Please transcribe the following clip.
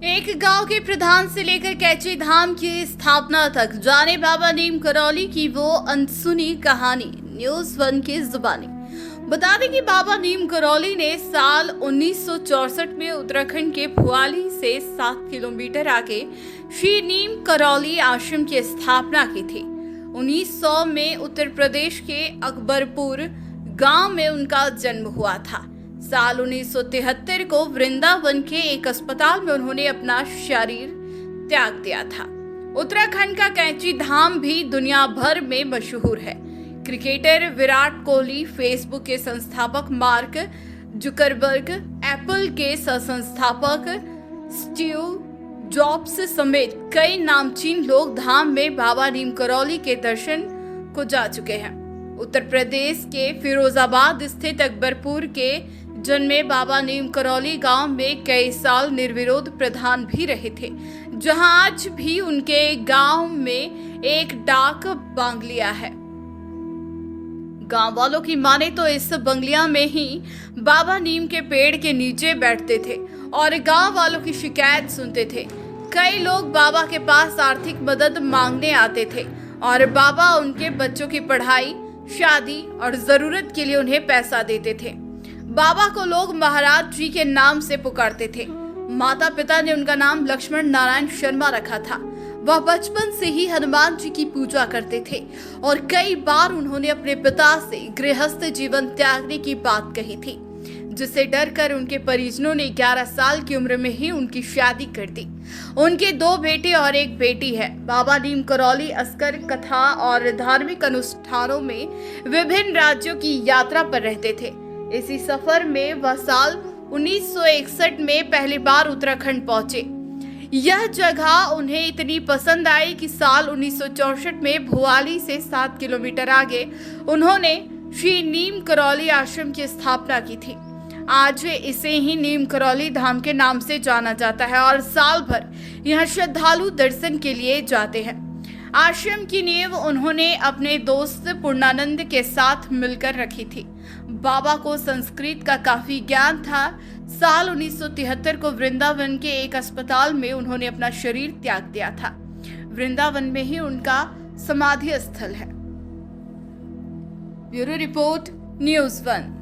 एक गांव के प्रधान से लेकर कैची धाम की स्थापना तक जाने बाबा नीम करौली की वो अनसुनी कहानी न्यूज़ 1 की जुबानी। बता दें कि बाबा नीम करौली ने साल 1964 में उत्तराखंड के भुआली से 7 किलोमीटर आगे श्री नीम करौली आश्रम की स्थापना की थी। 1900 में उत्तर प्रदेश के अकबरपुर गांव में उनका जन्म हुआ था। साल 1973 को वृंदावन के एक अस्पताल में उन्होंने अपना शरीर त्याग दिया था। उत्तराखंड का कैची धाम भी दुनिया भर में मशहूर है। क्रिकेटर विराट कोहली, फेसबुक के संस्थापक मार्क जुकरबर्ग, एप्पल के सह-संस्थापक स्टीव जॉब्स समेत कई नामचीन लोग धाम में बाबा नीम करौली के दर्शन को जा चुके हैं। उत्तर प्रदेश के फिरोजाबाद स्थित अकबरपुर के जन्मे बाबा नीम करौली गांव में कई साल निर्विरोध प्रधान भी रहे थे, जहां आज भी उनके गांव में एक डाक बांग्लिया है। गांव वालों की माने तो इस बंगलिया में ही बाबा नीम के पेड़ के नीचे बैठते थे और गांव वालों की शिकायत सुनते थे। कई लोग बाबा के पास आर्थिक मदद मांगने आते थे और बाबा उनके बच्चों की पढ़ाई, शादी और जरूरत के लिए उन्हें पैसा देते थे। बाबा को लोग महाराज जी के नाम से पुकारते थे। माता पिता ने उनका नाम लक्ष्मण नारायण शर्मा रखा था। वह बचपन से ही हनुमान जी की पूजा करते थे और कई बार उन्होंने अपने पिता से गृहस्थ जीवन त्यागने की बात कही थी, जिससे डरकर उनके परिजनों ने 11 साल की उम्र में ही उनकी शादी कर दी। उनके 2 बेटे और 1 बेटी है। बाबा नीम करौली अस्कर कथा और धार्मिक अनुष्ठानों में विभिन्न राज्यों की यात्रा पर रहते थे। इसी सफर में वह साल 1961 में पहली बार उत्तराखंड पहुंचे। यह जगह उन्हें इतनी पसंद आई कि साल 1964 में भुआली से 7 किलोमीटर आगे उन्होंने श्री नीम करौली आश्रम की स्थापना की थी। आज इसे ही नीम करौली धाम के नाम से जाना जाता है और साल भर यहाँ श्रद्धालु दर्शन के लिए जाते हैं। आश्रम की नींव उन्होंने अपने दोस्त पूर्णानंद के साथ मिलकर रखी थी। बाबा को संस्कृत का काफी ज्ञान था। साल 1973 को वृंदावन के एक अस्पताल में उन्होंने अपना शरीर त्याग दिया था। वृंदावन में ही उनका समाधि स्थल है। Bureau report, news 1।